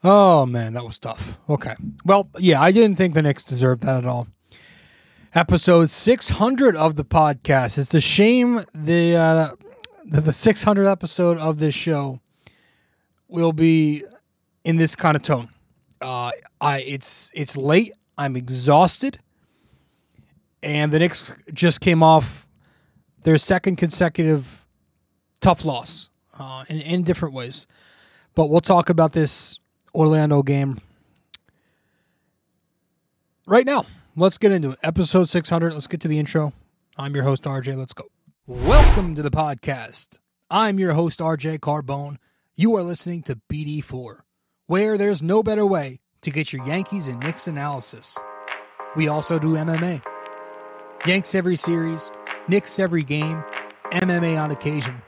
Oh, man, that was tough. Okay. Well, yeah, I didn't think the Knicks deserved that at all. Episode 600 of the podcast. It's a shame the 600th episode of this show will be in this kind of tone. It's late. I'm exhausted. And the Knicks just came off their second consecutive tough loss in different ways. But we'll talk about this Orlando game right now. Let's get into it. Episode 600. Let's get to the intro. I'm your host, RJ. Let's go. Welcome to the podcast. I'm your host, RJ Carbone. You are listening to BD4, where there's no better way to get your Yankees and Knicks analysis. We also do MMA. Yanks every series, Knicks every game, MMA on occasion.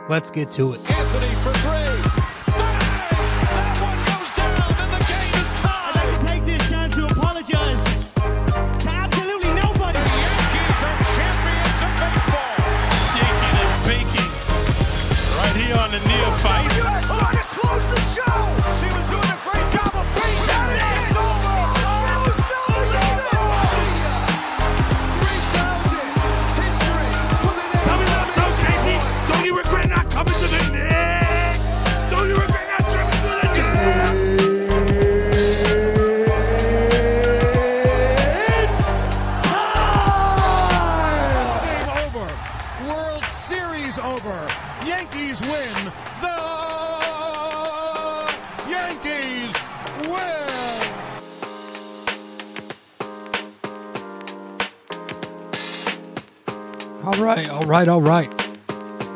Let's get to it. Anthony for three. That one goes down, and the game is tied. I'd like to take this chance to apologize to absolutely nobody. The Yankees are champions of baseball. Shaking and baking. Right here on the neophyte. U.S. trying to close the show. She was doing a great job of feeding. That is It's over. Don't you regret not coming to the Knicks? Don't you regret not coming to the Knicks? Game over. World Series over. Yankees win. The Yankees win.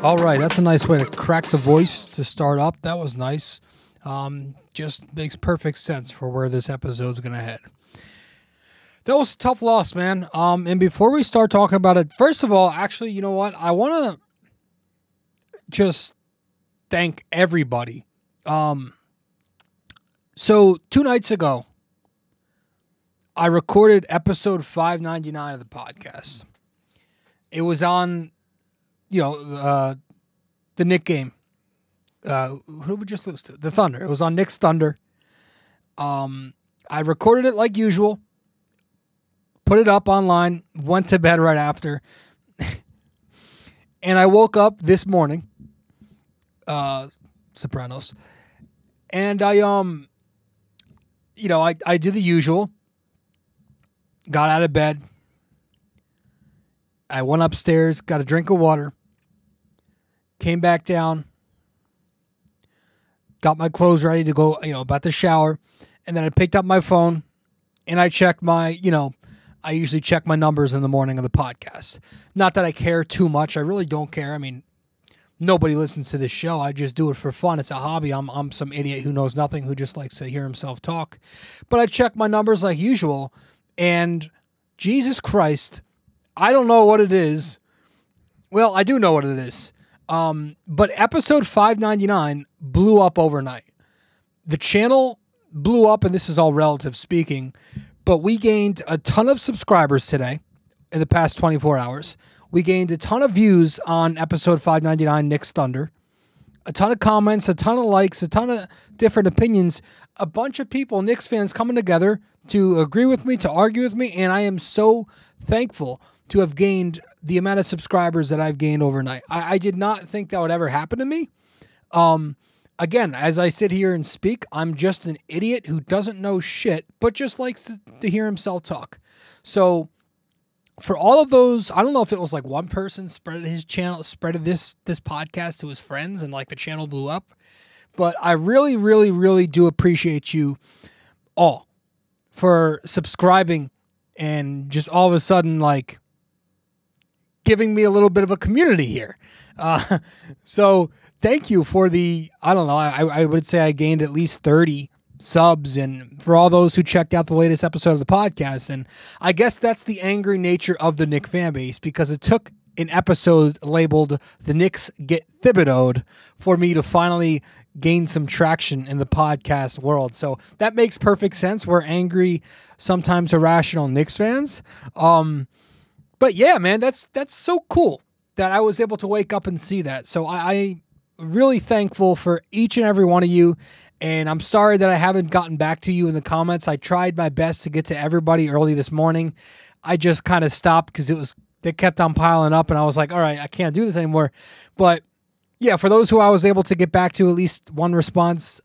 All right. That's a nice way to crack the voice to start up. That was nice. Just makes perfect sense for where this episode is going to head. That was a tough loss, man. And before we start talking about it, first of all, actually, you know what? I want to just thank everybody. So 2 nights ago, I recorded episode 599 of the podcast. It was on, the Knicks game. Who did we just lose to? The Thunder. It was on Knicks Thunder. I recorded it like usual. Put it up online. Went to bed right after. And I woke up this morning. Sopranos. And I did the usual. Got out of bed. I went upstairs, got a drink of water, came back down, got my clothes ready to go, about to shower, and then I picked up my phone and I checked I usually check my numbers in the morning of the podcast. Not that I care too much. I really don't care. I mean, nobody listens to this show. I just do it for fun. It's a hobby. I'm some idiot who knows nothing, who just likes to hear himself talk. But I check my numbers like usual, and Jesus Christ, I don't know what it is. Well, I do know what it is. But episode 599 blew up overnight. The channel blew up, and this is all relative speaking, but we gained a ton of subscribers today in the past 24 hours. We gained a ton of views on episode 599, Knicks Thunder. A ton of comments, a ton of likes, a ton of different opinions. A bunch of people, Knicks fans, coming together to agree with me, to argue with me, and I am so thankful to have gained the amount of subscribers that I've gained overnight. I did not think that would ever happen to me. Again, as I sit here and speak, I'm just an idiot who doesn't know shit, but just likes to hear himself talk. So for all of those, I don't know if it was like one person spreaded this podcast to his friends and like the channel blew up, but I really, really, really do appreciate you all for subscribing and just all of a sudden like giving me a little bit of a community here. So thank you for I would say I gained at least 30 subs, and for all those who checked out the latest episode of the podcast. And I guess that's the angry nature of the Knicks fan base, because it took an episode labeled "The Knicks Get Thibodeau'd" for me to finally gain some traction in the podcast world. So that makes perfect sense. We're angry, sometimes irrational Knicks fans. But yeah, man, that's so cool that I was able to wake up and see that. So I really thankful for each and every one of you. And I'm sorry that I haven't gotten back to you in the comments. I tried my best to get to everybody early this morning. I just kind of stopped because they kept on piling up, and I was like, all right, I can't do this anymore. But yeah, for those who I was able to get back to at least one response,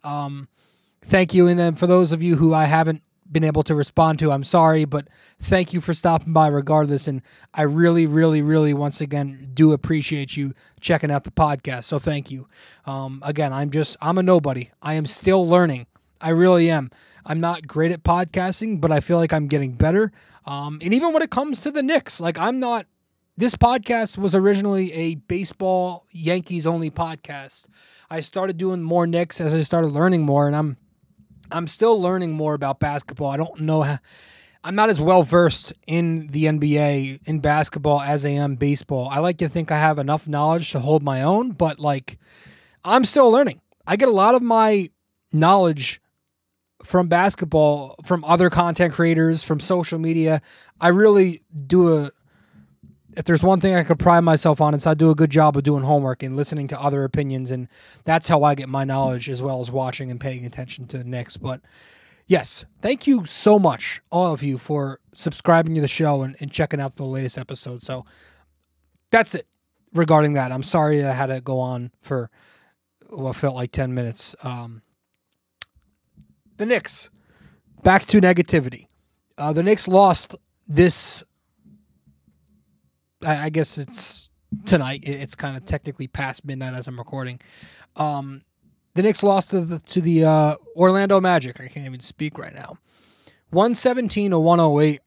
thank you. And then for those of you who I haven't been able to respond to, I'm sorry, but thank you for stopping by regardless. And I really, really, really, once again, do appreciate you checking out the podcast. So thank you. Again, I'm a nobody. I am still learning. I really am. I'm not great at podcasting, but I feel like I'm getting better. And even when it comes to the Knicks, like this podcast was originally a baseball Yankees only podcast. I started doing more Knicks as I started learning more, and I'm still learning more about basketball. I don't know I'm not as well versed in the NBA in basketball as I am baseball. I like to think I have enough knowledge to hold my own, but like I'm still learning. I get a lot of my knowledge from basketball, from other content creators, from social media. I really do if there's one thing I could pride myself on, it's I do a good job of doing homework and listening to other opinions, and that's how I get my knowledge, as well as watching and paying attention to the Knicks. But yes, thank you so much, all of you, for subscribing to the show and checking out the latest episode. So that's it regarding that. I'm sorry that I had to go on for what felt like 10 minutes. The Knicks, back to negativity. The Knicks lost this, I guess it's tonight. It's kind of technically past midnight as I'm recording. The Knicks lost to the Orlando Magic. I can't even speak right now. 117-108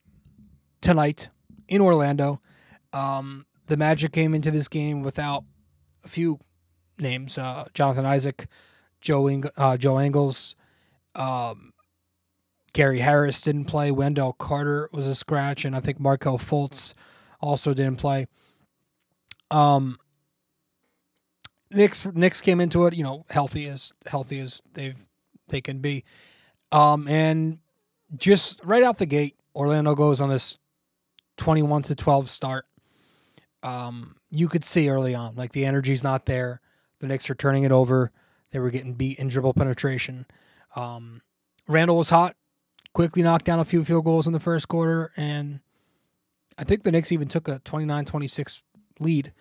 tonight in Orlando. The Magic came into this game without a few names. Jonathan Isaac, Joe Ingles, Gary Harris didn't play. Wendell Carter was a scratch, and I think Markelle Fultz also didn't play. Knicks came into it, healthy as they can be. And just right out the gate, Orlando goes on this 21-12 start. You could see early on, like the energy's not there. The Knicks are turning it over. They were getting beat in dribble penetration. Randle was hot, quickly knocked down a few field goals in the first quarter, and I think the Knicks even took a 29-26 lead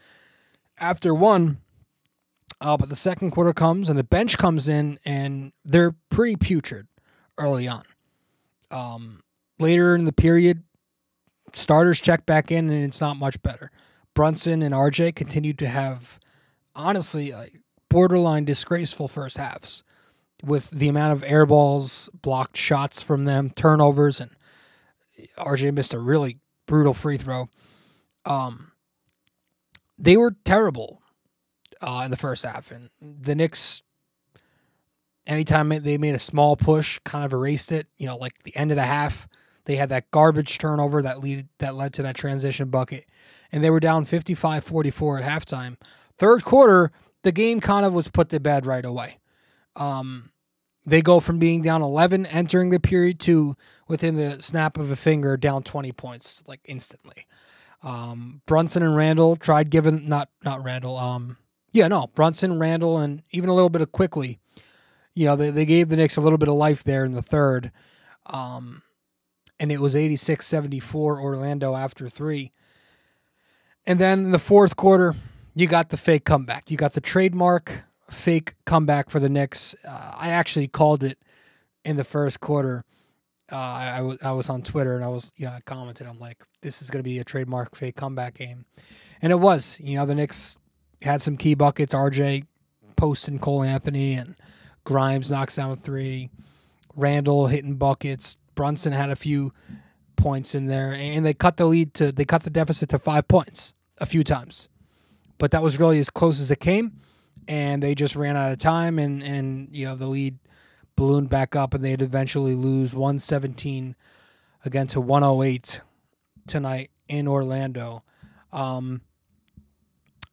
after one. But the second quarter comes, and the bench comes in, and they're pretty putrid early on. Later in the period, starters check back in, and it's not much better. Brunson and RJ continued to have, honestly, borderline disgraceful first halves with the amount of air balls, blocked shots from them, turnovers, and RJ missed a really brutal free throw. They were terrible in the first half, and the Knicks, anytime they made a small push, kind of erased it. Like the end of the half, they had that garbage turnover that led to that transition bucket, and they were down 55-44 at halftime. Third quarter, the game kind of was put to bed right away. They go from being down 11 entering the period to, within the snap of a finger, down 20 points, like instantly. Brunson and Randle tried giving, not Randle, Brunson, Randle, and even a little bit of Quickly. They gave the Knicks a little bit of life there in the third. And it was 86-74 Orlando after three. And then in the fourth quarter, you got the fake comeback. You got the trademark fake comeback for the Knicks. I actually called it in the first quarter. I was on Twitter, and I commented. I'm like, this is going to be a trademark fake comeback game. And it was. The Knicks had some key buckets. RJ posting Cole Anthony, and Grimes knocks down a three. Randle hitting buckets. Brunson had a few points in there, and they cut the deficit to 5 points a few times. But that was really as close as it came, and they just ran out of time, and the lead ballooned back up, and they'd eventually lose 117 again to 108 tonight in Orlando.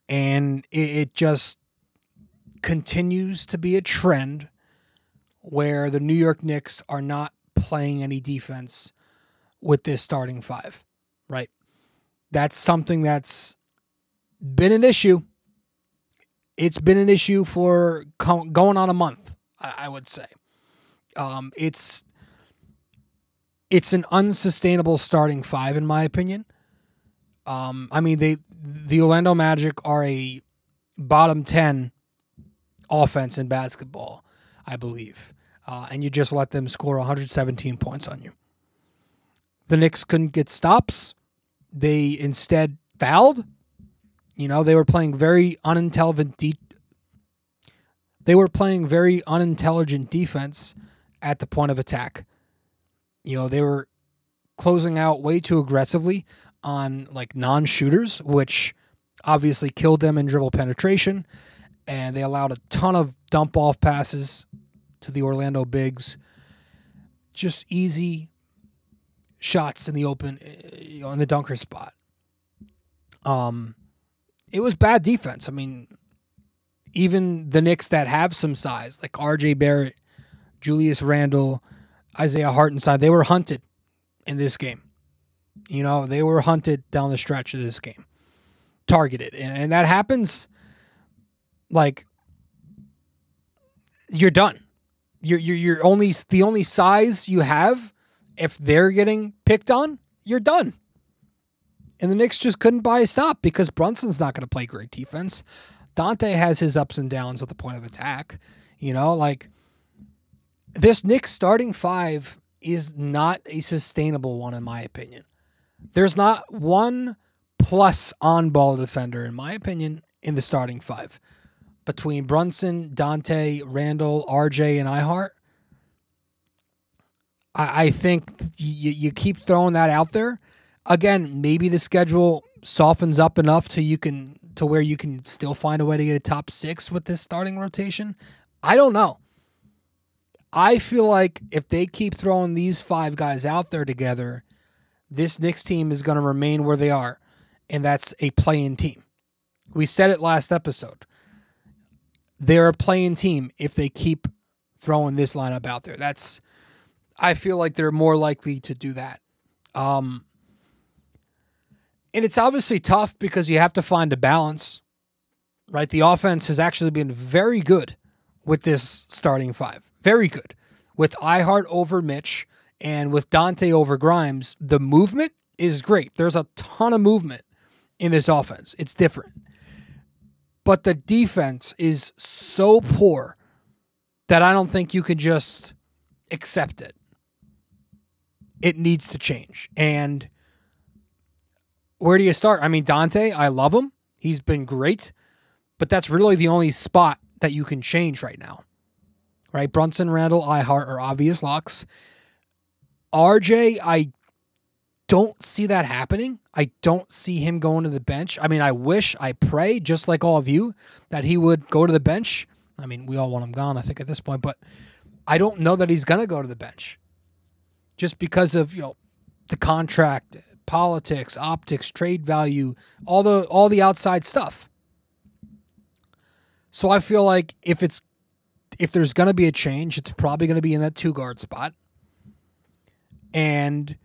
And it just continues to be a trend where the New York Knicks are not playing any defense with this starting five, right? That's something that's been an issue. It's been an issue for going on a month, I would say. It's an unsustainable starting five, in my opinion. I mean, the Orlando Magic are a bottom 10 offense in basketball, I believe. And you just let them score 117 points on you. The Knicks couldn't get stops. They instead fouled. You know, they were playing very unintelligent defense at the point of attack. You know, they were closing out way too aggressively on like non-shooters, which obviously killed them in dribble penetration. And they allowed a ton of dump-off passes to the Orlando bigs. Just easy shots in the open, you know, in the dunker spot. It was bad defense. I mean, even the Knicks that have some size, like RJ Barrett, Julius Randle, Isaiah Hartenstein, they were hunted in this game. You know, they were hunted down the stretch of this game. Targeted. And that happens, like, you're done. You're the only size you have, if they're getting picked on, you're done. And the Knicks just couldn't buy a stop because Brunson's not going to play great defense. Dante has his ups and downs at the point of attack. You know, like, this Knicks starting five is not a sustainable one, in my opinion. There's not one plus on-ball defender, in my opinion, in the starting five. Between Brunson, Dante, Randle, RJ, and Ihart, I think you keep throwing that out there. Again, maybe the schedule softens up enough to where you can still find a way to get a top six with this starting rotation. I don't know. I feel like if they keep throwing these five guys out there together, this Knicks team is going to remain where they are, and that's a play-in team. We said it last episode. They're a play-in team if they keep throwing this lineup out there. I feel like they're more likely to do that. And it's obviously tough because you have to find a balance, right? The offense has actually been very good with this starting five. Very good. With Ihart over Mitch and with Dante over Grimes, the movement is great. There's a ton of movement in this offense. It's different. But the defense is so poor that I don't think you can just accept it. It needs to change. And where do you start? I mean, Dante, I love him. He's been great. But that's really the only spot that you can change right now. Right? Brunson, Randle, Ihart are obvious locks. RJ, I don't see that happening. I don't see him going to the bench. I mean, I pray, just like all of you, that he would go to the bench. I mean, we all want him gone, I think, at this point. But I don't know that he's going to go to the bench. Just because of, you know, the contract, politics, optics, trade value, all the outside stuff. So I feel like if there's going to be a change, it's probably going to be in that 2-guard spot. And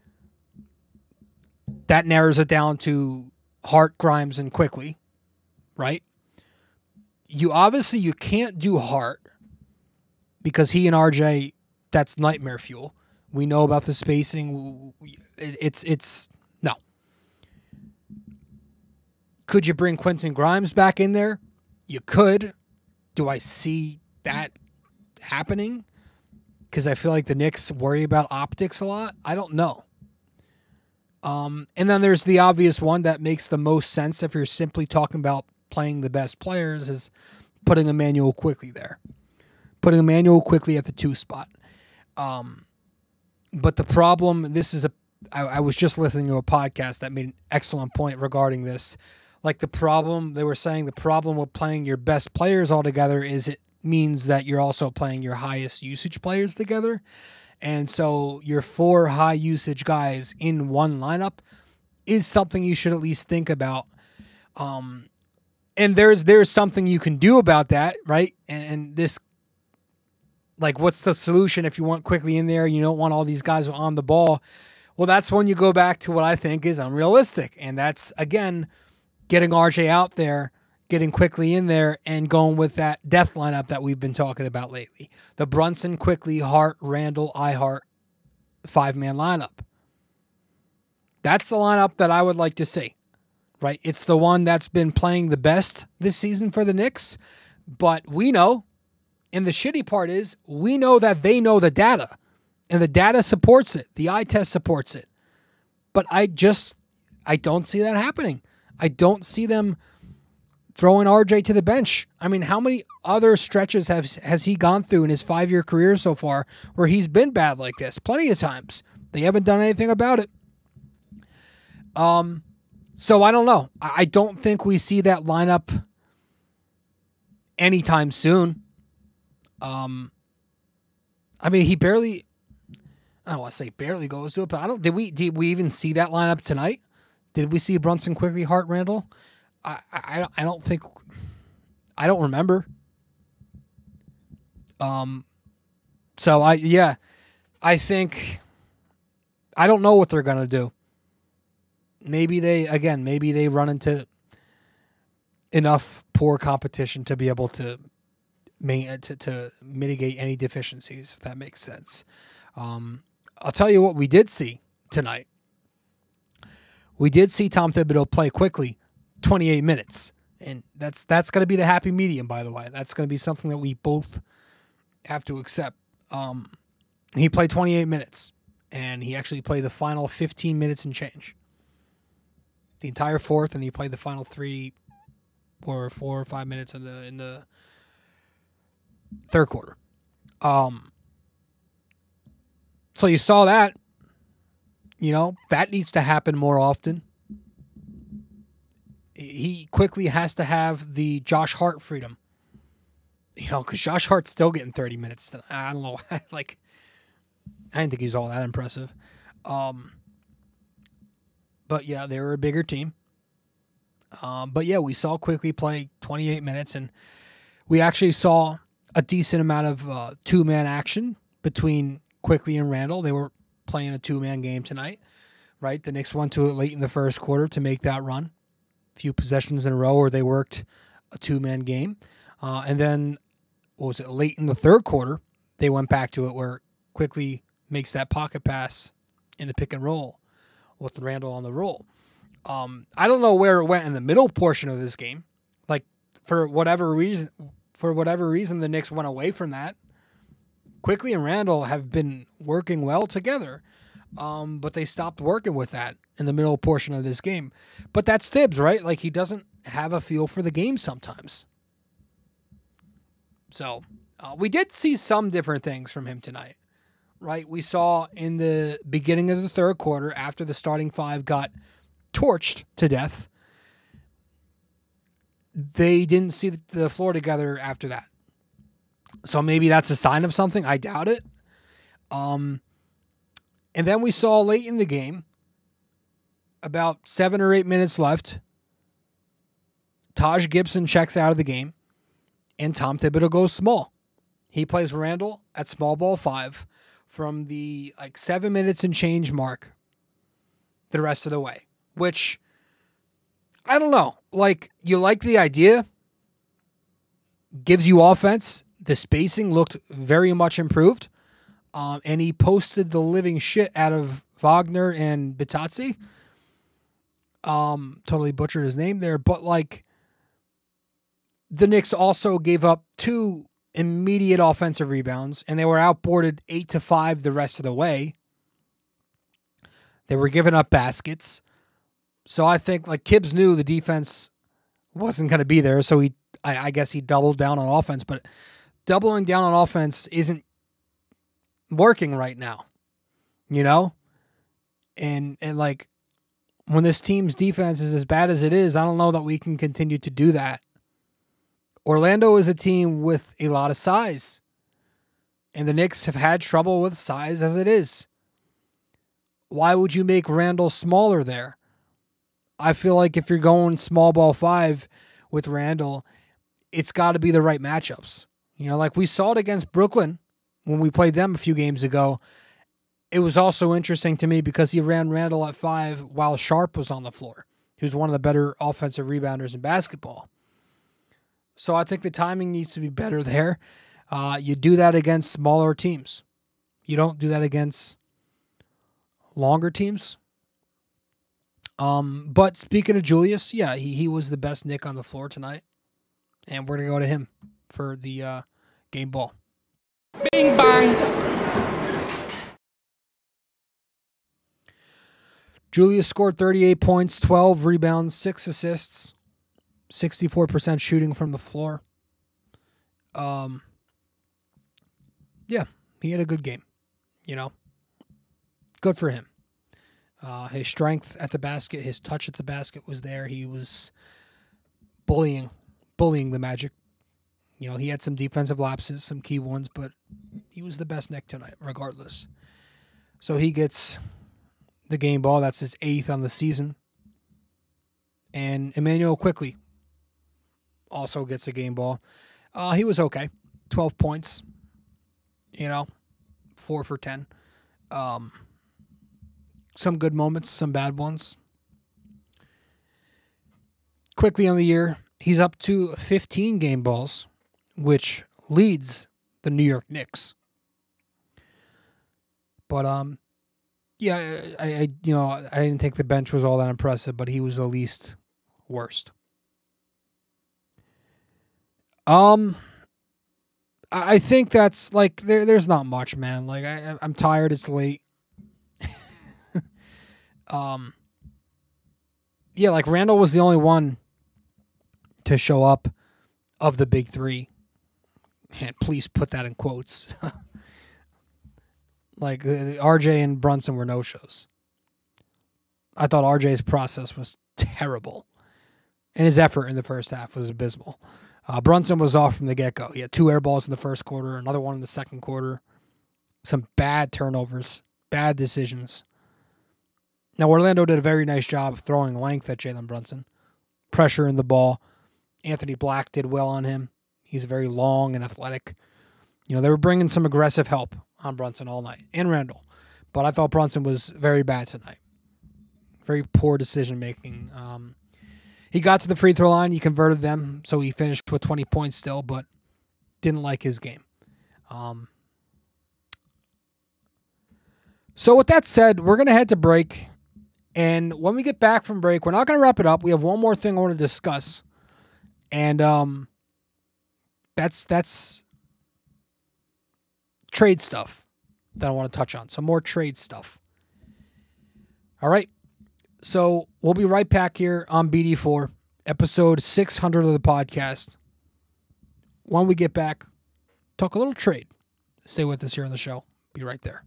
that narrows it down to Hart, Grimes, and Quickly, right? You can't do Hart because he and RJ, that's nightmare fuel. We know about the spacing. It's no. Could you bring Quentin Grimes back in there? You could. Do I see that happening? Because I feel like the Knicks worry about optics a lot. I don't know. And then there's the obvious one that makes the most sense if you're simply talking about playing the best players is putting Emmanuel Quickly there. Putting Emmanuel Quickly at the 2 spot. But the problem, I was just listening to a podcast that made an excellent point regarding this. Like they were saying the problem with playing your best players all together is it means that you're also playing your highest usage players together. And so your 4 high usage guys in one lineup is something you should at least think about. And there's something you can do about that, right? And this, like, what's the solution if you want Quickly in there and you don't want all these guys on the ball? Well, that's when you go back to what I think is unrealistic. And that's, again, getting RJ out there, getting quickly in there and going with that death lineup that we've been talking about lately. The Brunson, Quickly, Hart, Randle, Hart 5-man lineup. That's the lineup that I would like to see, right? It's the one that's been playing the best this season for the Knicks, but we know, and the shitty part is, we know that they know the data, and the data supports it. The eye test supports it. But I don't see that happening. I don't see them throwing RJ to the bench. I mean, how many other stretches has he gone through in his 5-year career so far where he's been bad like this? Plenty of times. They haven't done anything about it. So I don't know. I don't think we see that lineup anytime soon. I mean, he barely, I don't want to say barely goes to it, but did we even see that lineup tonight? Did we see Brunson, Quickly, Hart, Randle? I don't think, I don't remember. So I think, I don't know what they're going to do. Maybe they run into enough poor competition to be able to mitigate any deficiencies, if that makes sense. I'll tell you what we did see tonight. We did see Tom Thibodeau play quickly, 28 minutes. And that's going to be the happy medium, by the way. That's going to be something that we both have to accept. He played 28 minutes, and he actually played the final 15 minutes and change. The entire fourth, and he played the final 3 or 4 or 5 minutes in the third quarter. So you saw that. You know, that needs to happen more often. He quickly has to have the Josh Hart freedom. You know, because Josh Hart's still getting 30 minutes. I don't know. Like, I didn't think he's all that impressive. But yeah, they were a bigger team. But yeah, we saw Quickly play 28 minutes, and we actually saw a decent amount of two-man action between Quickly and Randle. They were playing a two-man game tonight, right? The Knicks went to it late in the first quarter to make that run. A few possessions in a row where they worked a two-man game. And then, late in the third quarter, they went back to it where Quickly makes that pocket pass in the pick and roll with Randle on the roll. I don't know where it went in the middle portion of this game. Like, for whatever reason, the Knicks went away from that. Quickly and Randle have been working well together, but they stopped working with that in the middle portion of this game. But that's Thibs, right? Like, he doesn't have a feel for the game sometimes. So, we did see some different things from him tonight, right? We saw in the beginning of the third quarter, after the starting five got torched to death, they didn't see the floor together after that. So maybe that's a sign of something. I doubt it. And then we saw late in the game, about 7 or 8 minutes left, Taj Gibson checks out of the game, and Tom Thibodeau goes small. He plays Randle at small ball 5 from the 7 minutes and change mark the rest of the way, which, I don't know. Like, you like the idea, gives you offense. The spacing looked very much improved. And he posted the living shit out of Wagner and Bitazzi. Totally butchered his name there. But, the Knicks also gave up 2 immediate offensive rebounds, and they were outboarded 8-5 the rest of the way. They were giving up baskets. So I think, Tibbs knew the defense wasn't going to be there, so I guess he doubled down on offense, but doubling down on offense isn't working right now, you know? And when this team's defense is as bad as it is, I don't know that we can continue to do that. Orlando is a team with a lot of size, and the Knicks have had trouble with size as it is. Why would you make Randle smaller there? I feel like if you're going small ball 5 with Randle, it's got to be the right matchups. You know, we saw it against Brooklyn when we played them a few games ago. It was also interesting to me because he ran Randle at 5 while Sharp was on the floor, who's one of the better offensive rebounders in basketball. So I think the timing needs to be better there. You do that against smaller teams. You don't do that against longer teams. But speaking of Julius, yeah, he was the best Knick on the floor tonight. And we're going to go to him for the game ball. Bing bang. Julius scored 38 points, 12 rebounds, 6 assists, 64% shooting from the floor. Yeah, he had a good game. Good for him. His strength at the basket, his touch at the basket was there. He was bullying the Magic. He had some defensive lapses, some key ones, but he was the best Knick tonight, regardless. So he gets the game ball. That's his 8th on the season. And Emmanuel quickly also gets a game ball. He was okay. 12 points. 4 for 10. Some good moments, some bad ones. Quickly on the year, he's up to 15 game balls, which leads the New York Knicks. But yeah, I didn't think the bench was all that impressive, but he was the least worst. I think that's like there's not much, man. Like I'm tired. It's late. Yeah, like Randle was the only one to show up of the big three. And please put that in quotes. Like RJ and Brunson were no-shows. I thought RJ's process was terrible. And his effort in the first half was abysmal. Brunson was off from the get-go. He had 2 air balls in the first quarter, another one in the second quarter. Some bad turnovers, bad decisions. Now, Orlando did a very nice job of throwing length at Jalen Brunson, pressuring the ball. Anthony Black did well on him. He's very long and athletic. They were bringing some aggressive help on Brunson all night, and Randle. But I thought Brunson was very bad tonight. Very poor decision-making. He got to the free throw line. He converted them, so he finished with 20 points still, but didn't like his game. So with that said, we're going to head to break. And when we get back from break, we're not going to wrap it up. We have one more thing I want to discuss. And that's trade stuff that I want to touch on. Some more trade stuff. All right. So we'll be right back here on BD4, episode 600 of the podcast. When we get back, talk a little trade. Stay with us here on the show. Be right there.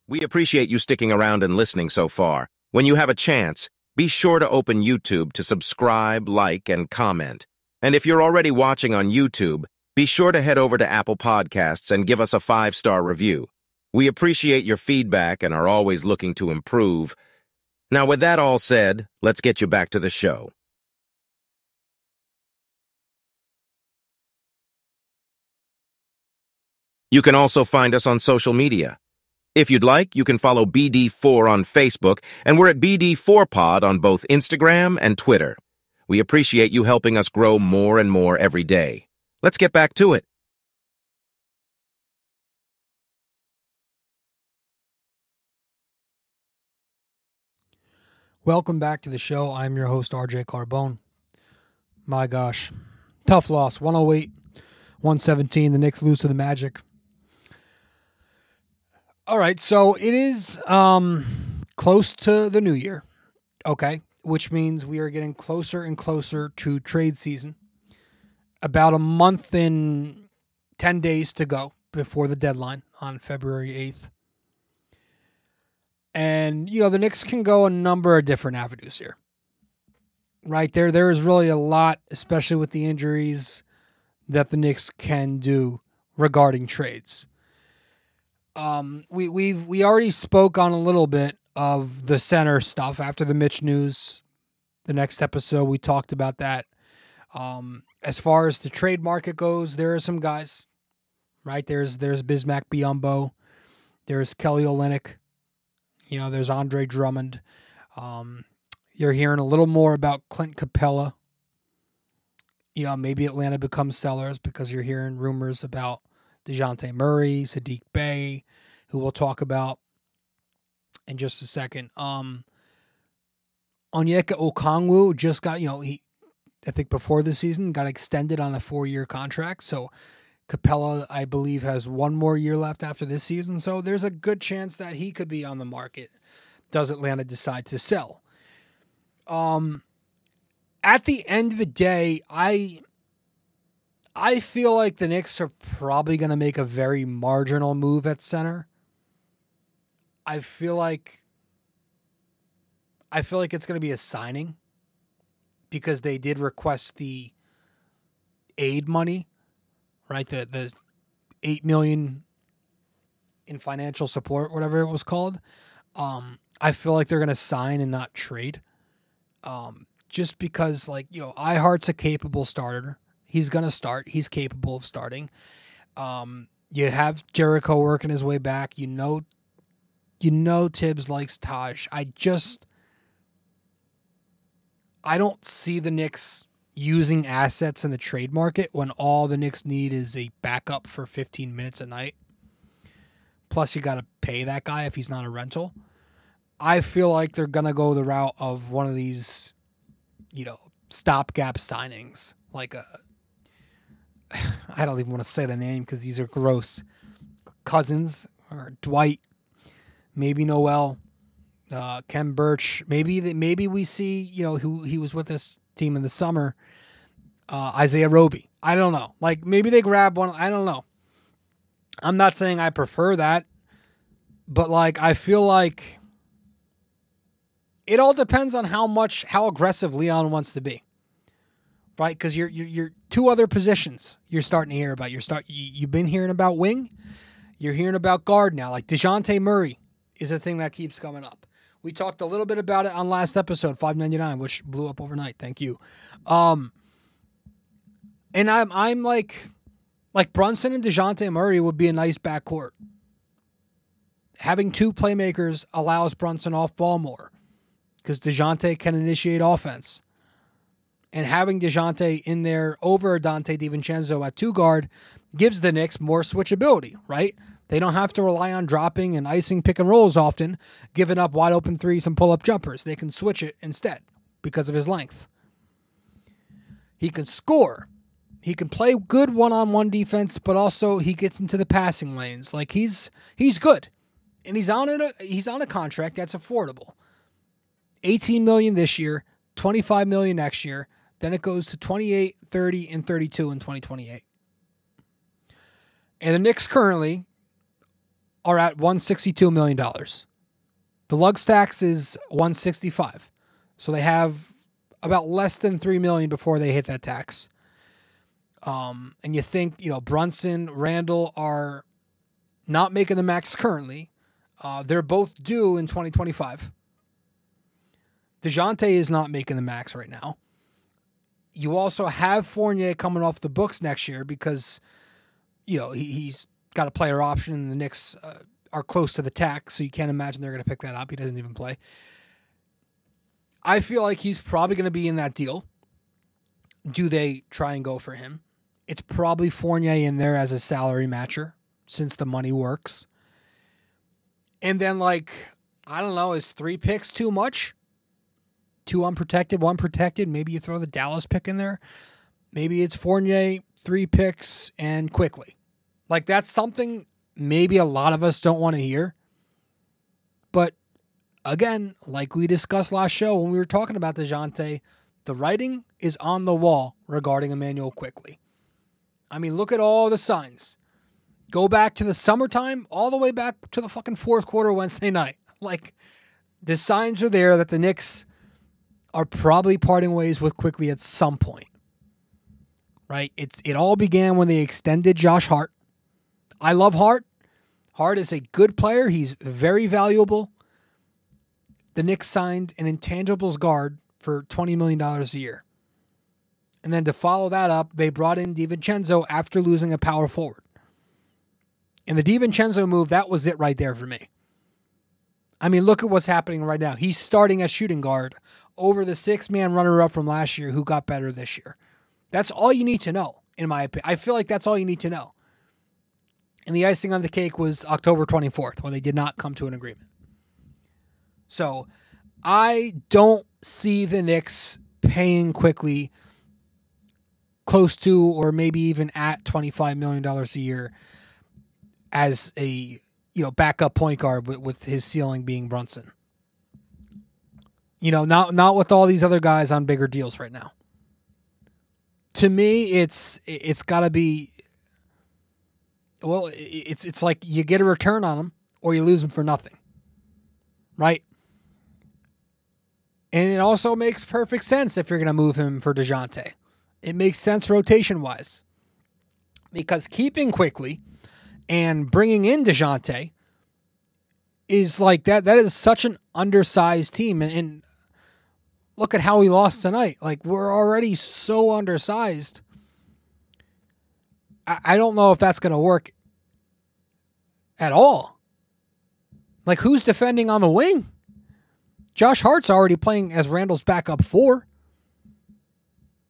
We appreciate you sticking around and listening so far. When you have a chance, be sure to open YouTube to subscribe, like, and comment. And if you're already watching on YouTube, be sure to head over to Apple Podcasts and give us a 5-star review. We appreciate your feedback and are always looking to improve. Now, with that all said, let's get you back to the show. You can also find us on social media. If you'd like, you can follow BD4 on Facebook, and we're at BD4Pod on both Instagram and Twitter. We appreciate you helping us grow more and more every day. Let's get back to it. Welcome back to the show. I'm your host, RJ Carbone. My gosh. Tough loss. 108-117. The Knicks lose to the Magic. All right, so it is close to the new year, okay, which means we are getting closer and closer to trade season. About a month and 10 days to go before the deadline on February 8th. And, the Knicks can go a number of different avenues here. Right there is really a lot, especially with the injuries, that the Knicks can do regarding trades. We already spoke on a little bit of the center stuff after the Mitch news. The next episode, we talked about that. As far as the trade market goes, there are some guys, right? There's Bismack Biyombo. There's Kelly Olynyk. There's Andre Drummond. You're hearing a little more about Clint Capella. maybe Atlanta becomes sellers because you're hearing rumors about DeJounte Murray, Sadiq Bey, who we'll talk about in just a second. Onyeka Okongwu just got, I think before the season, got extended on a 4-year contract. So Capella, I believe, has 1 more year left after this season. So there's a good chance that he could be on the market. Does Atlanta decide to sell? At the end of the day, I feel like the Knicks are probably going to make a very marginal move at center. I feel like it's going to be a signing because they did request the aid money, right? The $8 million in financial support, whatever it was called. I feel like they're going to sign and not trade. Just because, iHeart's a capable starter. He's going to start. He's capable of starting. You have Jericho working his way back. You know Tibbs likes Taj. I don't see the Knicks using assets in the trade market when all the Knicks need is a backup for 15 minutes a night. Plus, you got to pay that guy if he's not a rental. I feel like they're going to go the route of one of these, stopgap signings. I don't even want to say the name because these are gross. Cousins or Dwight, maybe Noel, Ken Birch. Maybe we see, who he was with this team in the summer, Isaiah Roby. I don't know. Maybe they grab one. I don't know. I'm not saying I prefer that, but I feel like it all depends on how aggressive Leon wants to be, right? Because you're 2 other positions you're starting to hear about. You've been hearing about wing. You're hearing about guard now. DeJounte Murray is a thing that keeps coming up. We talked a little bit about it on last episode, 599, which blew up overnight. Thank you. And I'm like Brunson and DeJounte Murray would be a nice backcourt. Having 2 playmakers allows Brunson off ball more because DeJounte can initiate offense. And having DeJounte in there over Dante DiVincenzo at 2 guard gives the Knicks more switchability, right? They don't have to rely on dropping and icing pick and rolls often, giving up wide open threes and pull-up jumpers. They can switch it instead because of his length. He can score. He can play good one-on-one defense, but also he gets into the passing lanes. He's good. And he's on a contract that's affordable. $18 million this year, $25 million next year. Then it goes to 28, 30, and 32 in 2028. And the Knicks currently are at $162 million. The Lugs tax is $165. So they have about less than $3 million before they hit that tax. And you think, Brunson, Randle are not making the max currently. They're both due in 2025. DeJounte is not making the max right now. You also have Fournier coming off the books next year because, he's got a player option and the Knicks are close to the tax, so you can't imagine they're going to pick that up. He doesn't even play. I feel like he's probably going to be in that deal. Do they try and go for him? It's probably Fournier in there as a salary matcher since the money works. And then, I don't know, is 3 picks too much? 2 unprotected, 1 protected. Maybe you throw the Dallas pick in there. Maybe it's Fournier, 3 picks, and quickly. That's something maybe a lot of us don't want to hear. But, again, like we discussed last show when we were talking about DeJounte, the writing is on the wall regarding Emmanuel Quickley. I mean, look at all the signs. Go back to the summertime, all the way back to the fucking 4th quarter Wednesday night. The signs are there that the Knicks are probably parting ways with Quickley at some point. Right? It all began when they extended Josh Hart. I love Hart. Hart is a good player. He's very valuable. The Knicks signed an intangibles guard for $20 million a year. And then to follow that up, they brought in DiVincenzo after losing a power forward. And the DiVincenzo move, that was it right there for me. I mean, look at what's happening right now. He's starting as shooting guard over the 6-man runner-up from last year who got better this year. That's all you need to know, in my opinion. I feel like that's all you need to know. And the icing on the cake was October 24th, when they did not come to an agreement. So I don't see the Knicks paying Quickley close to or maybe even at $25 million a year as a backup point guard with his ceiling being Brunson. Not with all these other guys on bigger deals right now. To me, it's got to be, well, it's like you get a return on him or you lose him for nothing, right? And it also makes perfect sense if you're going to move him for DeJounte. It makes sense rotation-wise. Because keeping Quickley and bringing in DeJounte is like that. That is such an undersized team. And look at how we lost tonight. Like, we're already so undersized. I don't know if that's going to work at all. Like, who's defending on the wing? Josh Hart's already playing as Randle's backup 4.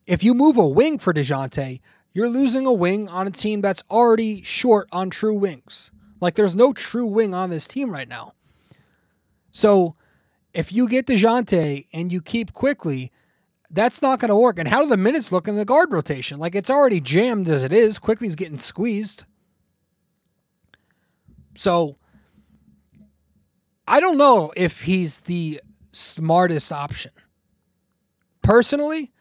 If you move a wing for DeJounte, you're losing a wing on a team that's already short on true wings. Like, there's no true wing on this team right now. So if you get DeJounte and you keep Quickley, that's not going to work. And how do the minutes look in the guard rotation? Like, it's already jammed as it is. Quickley's getting squeezed. So I don't know if he's the smartest option. Personally,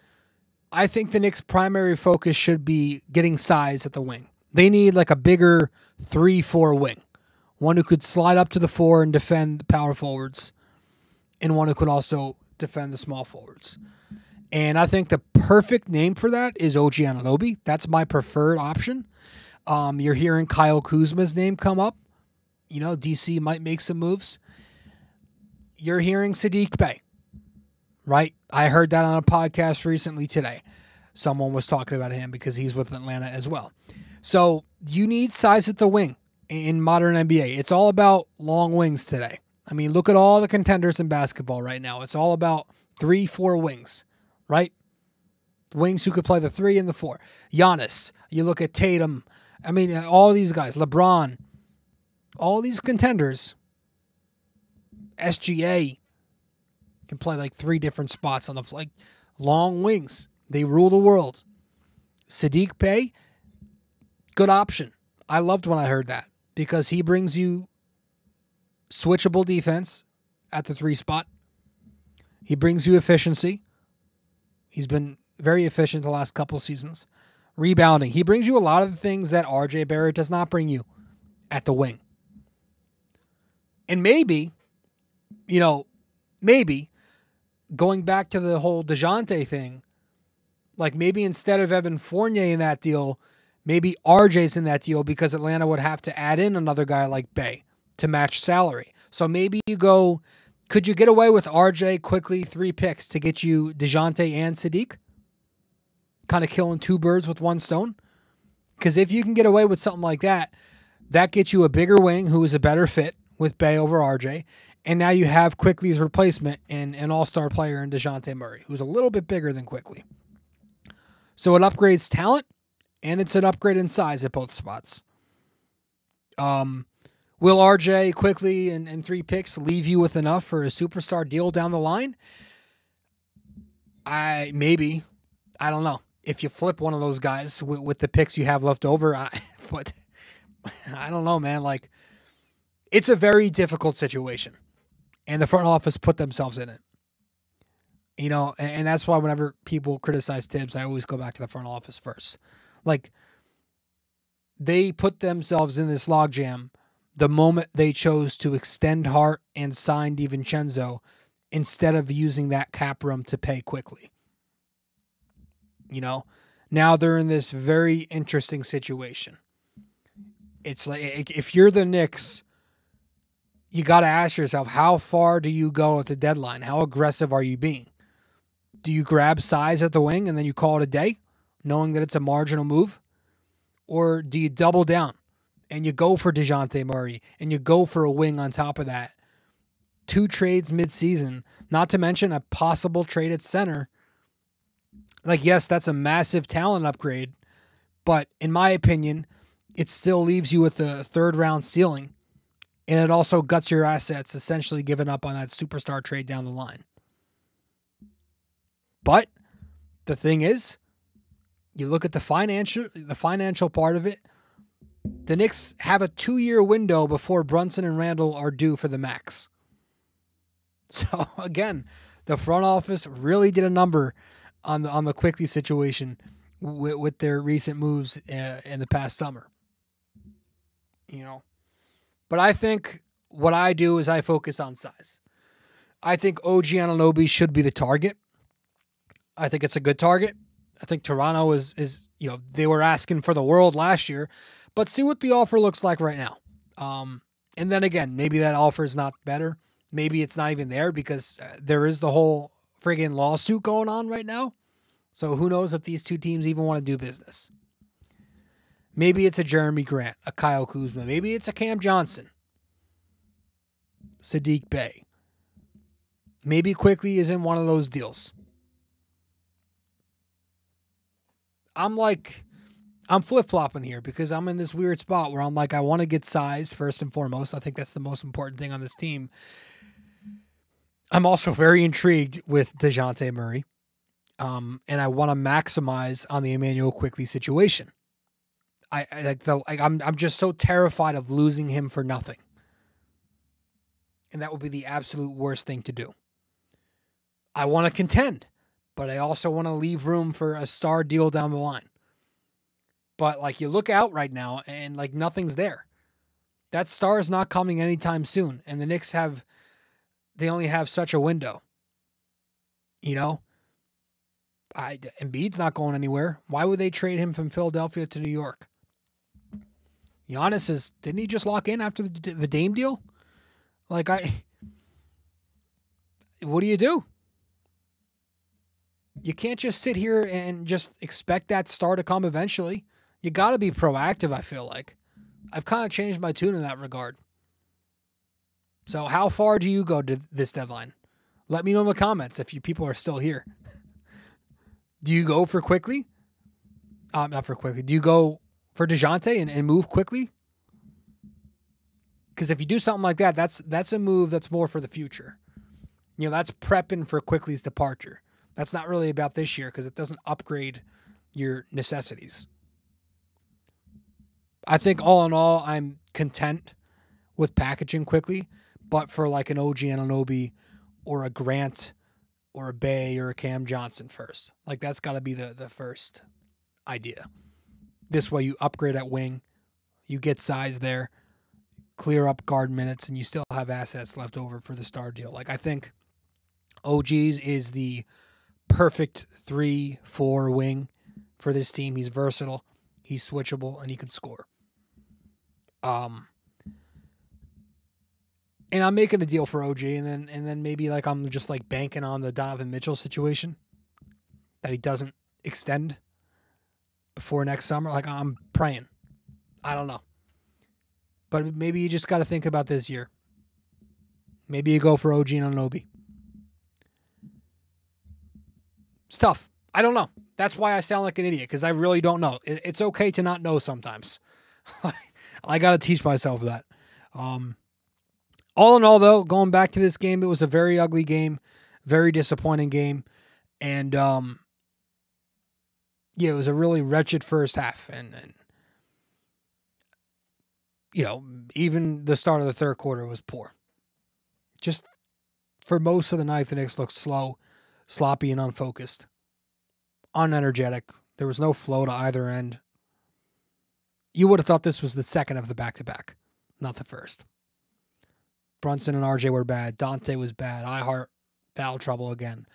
I think the Knicks' primary focus should be getting size at the wing. They need like a bigger 3-4 wing. One who could slide up to the 4 and defend the power forwards, and one who could also defend the small forwards. And I think the perfect name for that is OG Anunoby. That's my preferred option. You're hearing Kyle Kuzma's name come up. DC might make some moves. You're hearing Saddiq Bey, right? I heard that on a podcast recently today. Someone was talking about him because he's with Atlanta as well. So you need size at the wing in modern NBA. It's all about long wings today. I mean, look at all the contenders in basketball right now. It's all about 3-4 wings, right? Wings who could play the 3 and the 4. Giannis, you look at Tatum. I mean, all these guys, LeBron, all these contenders, SGA can play like 3 different spots on the like long wings. They rule the world. Saddiq Bey, good option. I loved when I heard that because he brings you switchable defense at the 3 spot. He brings you efficiency. He's been very efficient the last couple seasons. Rebounding. He brings you a lot of the things that RJ Barrett does not bring you at the wing. And maybe going back to the whole DeJounte thing, like maybe instead of Evan Fournier in that deal, maybe RJ's in that deal because Atlanta would have to add in another guy like Bey to match salary. So maybe you go, could you get away with RJ Quickley 3 picks to get you DeJounte and Saddiq? Kind of killing 2 birds with 1 stone. Because if you can get away with something like that, that gets you a bigger wing who is a better fit with Bey over RJ. And now you have Quickley's replacement in an all-star player in DeJounte Murray, who's a little bit bigger than Quickley. So it upgrades talent, and it's an upgrade in size at both spots. Will RJ Quickley and 3 picks leave you with enough for a superstar deal down the line? Maybe. I don't know. If you flip one of those guys with the picks you have left over, but I don't know, man. Like, it's a very difficult situation, and the front office put themselves in it. And that's why whenever people criticize Tibbs, I always go back to the front office first. Like, they put themselves in this logjam the moment they chose to extend Hart and sign DiVincenzo instead of using that cap room to pay Quickley. Now they're in this very interesting situation. It's like, if you're the Knicks, you got to ask yourself, how far do you go at the deadline? How aggressive are you being? Do you grab size at the wing and then you call it a day, knowing that it's a marginal move? Or do you double down and you go for DeJounte Murray and you go for a wing on top of that? 2 trades mid-season, not to mention a possible trade at center. Like, yes, that's a massive talent upgrade, but in my opinion, it still leaves you with a third-round ceiling, and it also guts your assets, essentially giving up on that superstar trade down the line. But the thing is, you look at the financial part of it, the Knicks have a 2-year window before Brunson and Randle are due for the max. So, again, the front office really did a number on the Quickley situation with their recent moves in the past summer. You know, but I think what I do is I focus on size. I think OG Anunoby should be the target. I think it's a good target. I think Toronto is they were asking for the world last year, but see what the offer looks like right now. And then again, maybe that offer is not better. Maybe it's not even there because there is the whole friggin' lawsuit going on right now. So who knows if these two teams even want to do business. Maybe it's a Jeremy Grant, a Kyle Kuzma. Maybe it's a Cam Johnson, Sadiq Bey. Maybe Quickley is in one of those deals. I'm flip-flopping here because I'm in this weird spot where I'm like, I want to get size first and foremost. I think that's the most important thing on this team. I'm also very intrigued with DeJounte Murray. And I want to maximize on the Emmanuel Quickley situation. I'm just so terrified of losing him for nothing. And that would be the absolute worst thing to do. I want to contend, but I also want to leave room for a star deal down the line. But you look out right now and nothing's there. That star is not coming anytime soon. And the Knicks they only have such a window. Embiid's not going anywhere. Why would they trade him from Philadelphia to New York? Giannis didn't he just lock in after the Dame deal? What do you do? You can't just sit here and just expect that star to come eventually. You got to be proactive, I feel like. I've kind of changed my tune in that regard. So how far do you go to this deadline? Let me know in the comments if you people are still here. Do you go for Quickley? Not for Quickley. Do you go for DeJounte and move quickly? Because if you do something like that, that's a move that's more for the future. That's prepping for Quickley's departure. That's not really about this year because it doesn't upgrade your necessities. I think all in all, I'm content with packaging Quickley, but for an OG Anunoby or a Grant or a Bay or a Cam Johnson first. That's got to be the first idea. This way you upgrade at wing, you get size there, clear up guard minutes, and you still have assets left over for the star deal. I think OG's is the perfect 3-4 wing for this team. He's versatile, he's switchable, and he can score. And I'm making a deal for OG, and then maybe I'm just banking on the Donovan Mitchell situation that he doesn't extend before next summer. I'm praying. I don't know. But maybe you just got to think about this year. Maybe you go for OG and Anunoby. It's tough. I don't know. That's why I sound like an idiot, because I really don't know. It's okay to not know sometimes. I got to teach myself that. All in all, though, going back to this game, it was a very ugly game, very disappointing game. And, it was a really wretched first half. And even the start of the third quarter was poor. Just for most of the night, the Knicks looked slow, sloppy, and unfocused. Unenergetic. There was no flow to either end. You would have thought this was the second of the back-to-back, not the first. Brunson and RJ were bad. Dante was bad. iHeart, foul trouble again.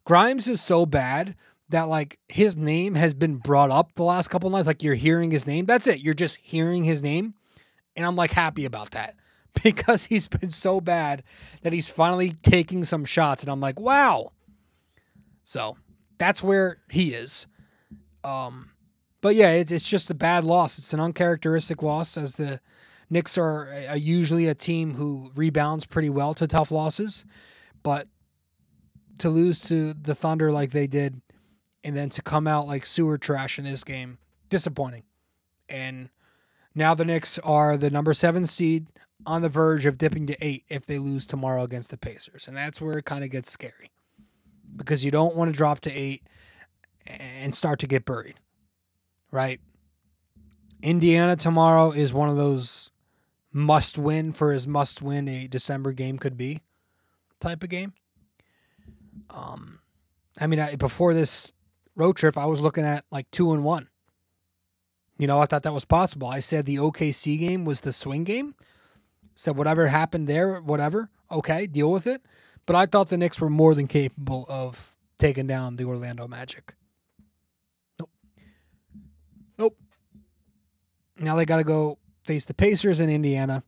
Grimes is so bad that, his name has been brought up the last couple of nights. You're hearing his name. That's it. You're just hearing his name. And I'm, happy about that. Because he's been so bad that he's finally taking some shots. And I'm like, wow. So, that's where he is. But, yeah, it's just a bad loss. It's an uncharacteristic loss, as the Knicks are usually a team who rebounds pretty well to tough losses, but to lose to the Thunder like they did and then to come out like sewer trash in this game, disappointing. And now the Knicks are the number 7 seed on the verge of dipping to 8 if they lose tomorrow against the Pacers. And that's where it kind of gets scary, because you don't want to drop to 8 and start to get buried, right? Indiana tomorrow is one of those must-win for as must-win a December game could be type of game. Before this road trip, I was looking at like 2-1. I thought that was possible. I said the OKC game was the swing game. Said whatever happened there, whatever, okay, deal with it. But I thought the Knicks were more than capable of taking down the Orlando Magic. Nope. Now they got to go face the Pacers in Indiana,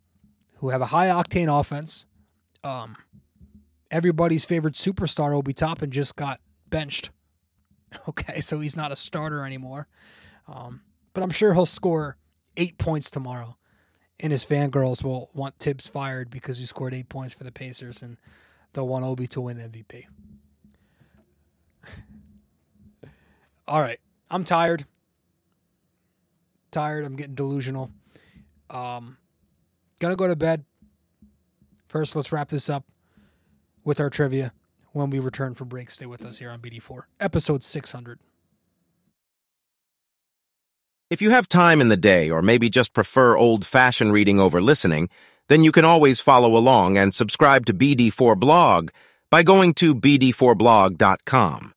who have a high-octane offense. Everybody's favorite superstar, Obi Toppin, just got benched. Okay, so he's not a starter anymore. But I'm sure he'll score 8 points tomorrow. And his fangirls will want Tibbs fired because he scored 8 points for the Pacers, and they'll want Obi to win MVP. All right. I'm tired. I'm getting delusional. Gonna go to bed. First, let's wrap this up with our trivia. When we return from break, stay with us here on BD4, episode 600. If you have time in the day, or maybe just prefer old-fashioned reading over listening, then you can always follow along and subscribe to BD4 Blog by going to bd4blog.com.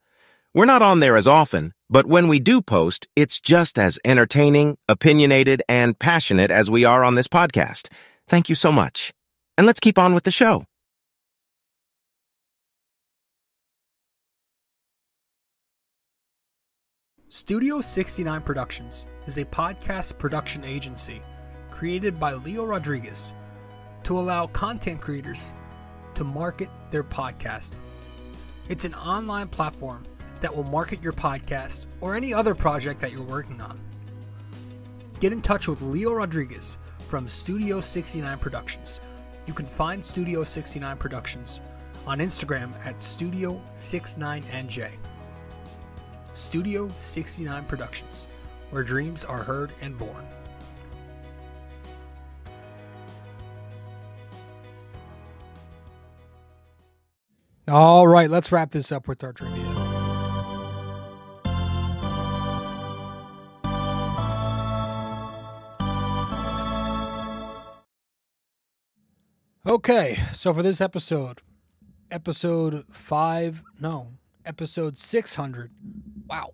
We're not on there as often, but when we do post, it's just as entertaining, opinionated, and passionate as we are on this podcast. Thank you so much. And let's keep on with the show. Studio 69 Productions is a podcast production agency created by Leo Rodriguez to allow content creators to market their podcast. It's an online platform that will market your podcast or any other project that you're working on. Get in touch with Leo Rodriguez from Studio 69 Productions. You can find Studio 69 Productions on Instagram at Studio69NJ. Studio 69 Productions, where dreams are heard and born. All right, let's wrap this up with our trivia. Okay, so for this episode 600. Wow.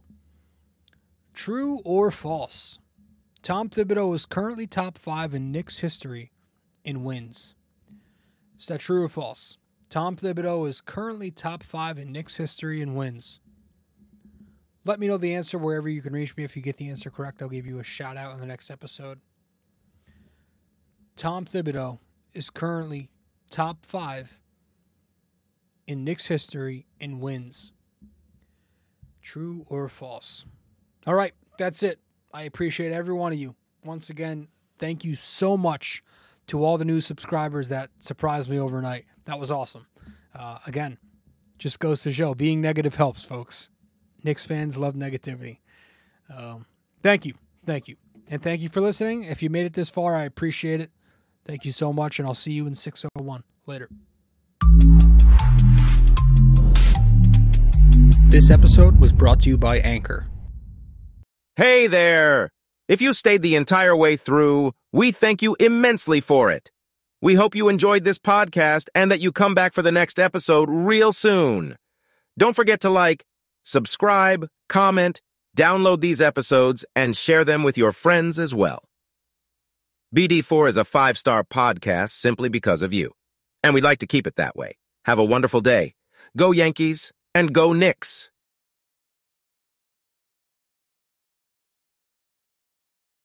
True or false? Tom Thibodeau is currently top 5 in Knicks history in wins. Is that true or false? Tom Thibodeau is currently top 5 in Knicks history in wins. Let me know the answer wherever you can reach me. If you get the answer correct, I'll give you a shout out in the next episode. Tom Thibodeau is currently top 5 in Knicks history in wins. True or false? All right, that's it. I appreciate every one of you. Once again, thank you so much to all the new subscribers that surprised me overnight. That was awesome. Again, just goes to show being negative helps, folks. Knicks fans love negativity. Thank you. And thank you for listening. If you made it this far, I appreciate it. Thank you so much, and I'll see you in 601. Later. This episode was brought to you by Anchor. Hey there! If you stayed the entire way through, we thank you immensely for it. We hope you enjoyed this podcast and that you come back for the next episode real soon. Don't forget to like, subscribe, comment, download these episodes, and share them with your friends as well. BD4 is a 5-star podcast simply because of you, and we'd like to keep it that way. Have a wonderful day. Go Yankees, and go Knicks!